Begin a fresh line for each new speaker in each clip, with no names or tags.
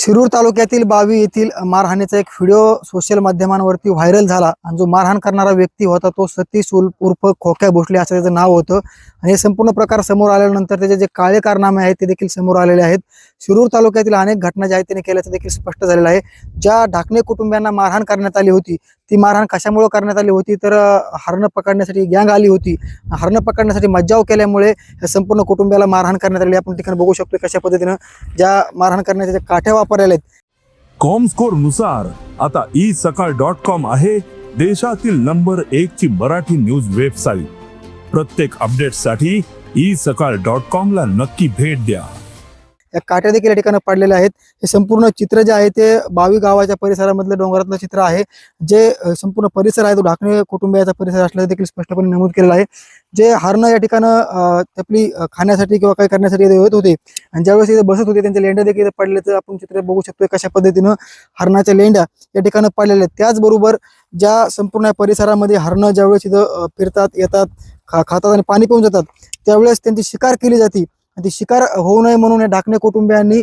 शिरूर तालुक्यातील बावी येथील मारहाणीचा एक व्हिडिओ सोशल माध्यमांवरती व्हायरल झाला आणि जो मारहाण करणारा व्यक्ती होता तो सतीश उर्फ खोक्या भोसले असं त्याचं नाव होतं। आणि हे संपूर्ण प्रकार समोर आल्यानंतर त्याचे जे काळे कारनामे आहेत ते देखील समोर आलेले आहेत। शिरूर तालुक्यातील अनेक घटना ज्या आहेत त्याने केल्याचं देखील स्पष्ट झालेलं आहे। ज्या ढाकणे कुटुंबियांना मारहाण करण्यात आली होती ती मारहाण कशामुळे करण्यात आली होती तर हरणं पकडण्यासाठी गँग आली होती। हरणं पकडण्यासाठी मज्जाव केल्यामुळे संपूर्ण कुटुंबियाला मारहाण करण्यात आली। आपण ठिकाणी बघू शकतो कशा पद्धतीने ज्या मारहाण करण्याच्या काठ्या वापरलेल्या आहेत।
कॉमस्कोर नुसार आता isakal.com आहे देशातील नंबर 1 ची मराठी न्यूज वेबसाईट। प्रत्येक अपडेटसाठी isakal.com ला नक्की भेट द्या।
या काठ्या देखील या ठिकाणी पडलेल्या आहेत। हे संपूर्ण चित्र जे आहे ते बावी गावाच्या परिसरामधलं डोंगरातलं चित्र आहे। जे संपूर्ण परिसर आहे तो ढाकणे कुटुंबियाचा परिसर असल्याचं देखील स्पष्टपणे नमूद केलेलं आहे। जे हरणं या ठिकाणी आपली खाण्यासाठी किंवा काही करण्यासाठी येत होते आणि ज्यावेळेस इथे बसत होते त्यांचे लेंड्या देखील पडले तर आपण चित्र बघू शकतो कशा पद्धतीनं हरणाच्या लेंड्या या ठिकाणी पडलेल्या आहेत। त्याचबरोबर ज्या संपूर्ण परिसरामध्ये हरणं ज्यावेळेस इथं फिरतात येतात खातात आणि पाणी पिऊन जातात त्यावेळेस त्यांची शिकार केली जाते। ती शिकार होऊ नये म्हणून या ढाकणे कुटुंबियांनी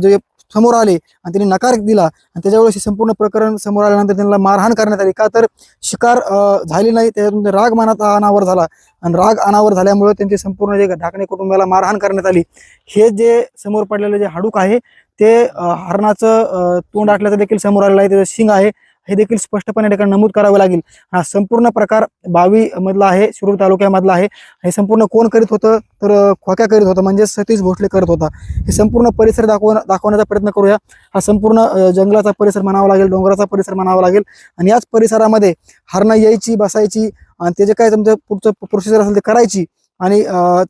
जे समोर आले आणि त्यांनी नकार दिला आणि त्याच्यावेळेस हे संपूर्ण प्रकरण समोर आल्यानंतर त्यांना मारहाण करण्यात आली। का तर शिकार झाली नाही त्यातून राग मनात अनावर झाला आणि राग अनावर झाल्यामुळे त्यांची संपूर्ण जे ढाकणे कुटुंबाला मारहाण करण्यात आली। हे जे समोर पडलेलं जे हाडूक आहे ते हरणाचं तोंड आटल्याचं देखील समोर आलेलं आहे। त्याचं शिंग आहे हे देखील स्पष्टपणे ठिकाणी नमूद करावे लागेल। हा संपूर्ण प्रकार बावी मधला आहे शिरूर तालुक्यामधला आहे। हे संपूर्ण कोण करीत होतं तर खोक्या करीत होता म्हणजे सतीश भोसले करत होता। हे संपूर्ण परिसर दाखवण्याचा प्रयत्न करूया। हा संपूर्ण जंगलाचा परिसर म्हणावा लागेल डोंगराचा परिसर म्हणावा लागेल आणि याच परिसरामध्ये हरणं यायची बसायची आणि ते जे काय तुमचं पुढचं प्रोसिजर असेल ते करायची आणि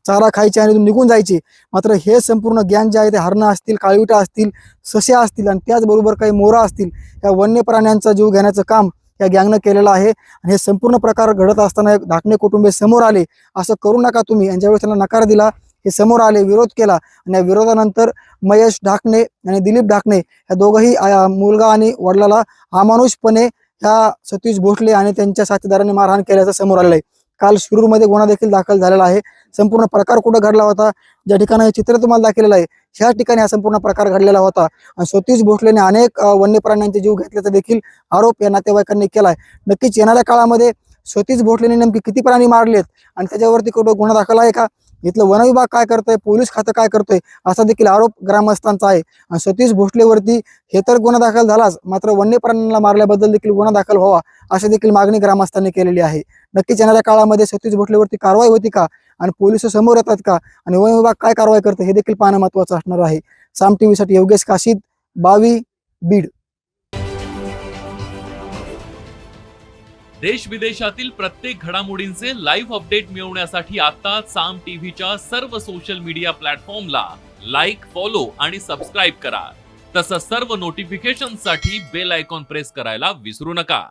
चारा खायची आणि निघून जायची। मात्र हे संपूर्ण गँग जे आहे ते हरणं असतील काळविटा असतील सस्या असतील आणि त्याचबरोबर काही मोरा असतील या वन्य प्राण्यांचा जीव घेण्याचं काम या गँगनं केलेलं आहे। आणि हे संपूर्ण प्रकार घडत असताना ढाकणे कुटुंबीय समोर आले असं करू नका तुम्ही आणि ज्यावेळेस त्यांना नकार दिला हे समोर आले विरोध केला आणि या विरोधानंतर महेश ढाकणे आणि दिलीप ढाकणे या दोघंही मुलगा आणि वडिलाला अमानुषपणे ह्या सतीश भोसले आणि त्यांच्या साथीदारांनी मारहाण केल्याचं समोर आलेलं आहे। काल शिरूरमध्ये गुन्हा देखील दाखल झालेला आहे। संपूर्ण प्रकार कुठं घडला होता ज्या ठिकाणी हे चित्र तुम्हाला दाखवलेलं आहे ह्या ठिकाणी हा संपूर्ण प्रकार घडलेला होता आणि सतीश भोसलेने अनेक वन्य प्राण्यांचे जीव घेतल्याचा देखील आरोप या नातेवाईकांनी केलाय। नक्कीच येणाऱ्या काळामध्ये सतीश भोसलेने नेमकी किती प्राणी मारलेत आणि त्याच्यावरती कुठं गुन्हा दाखल आहे का इथलं वन विभाग काय करतोय पोलीस खातं काय करतोय असा देखील आरोप ग्रामस्थांचा आहे। आणि सतीश भोसलेवरती हे तर गुन्हा दाखल झालाच मात्र वन्य प्राण्यांना मारल्याबद्दल देखील गुन्हा दाखल व्हावा अशी देखील मागणी ग्रामस्थांनी केलेली आहे। नक्कीच येणाऱ्या काळामध्ये सतीश भोसलेवरती कारवाई होती का आणि पोलीस समोर येतात का आणि वन विभाग काय कारवाई करते हे देखील पाहणं महत्त्वाचं असणार आहे। साम टीव्ही साठी योगेश काशीद बावी बीड।
देश विदेशातील प्रत्येक घडामोडींचे लाईव्ह अपडेट मिळवण्यासाठी आता साम टीव्हीच्या सर्व सोशल मीडिया प्लॅटफॉर्मला लाईक फॉलो आणि सबस्क्राईब करा। तसंच सर्व नोटिफिकेशनसाठी बेल आयकॉन प्रेस करायला विसरू नका।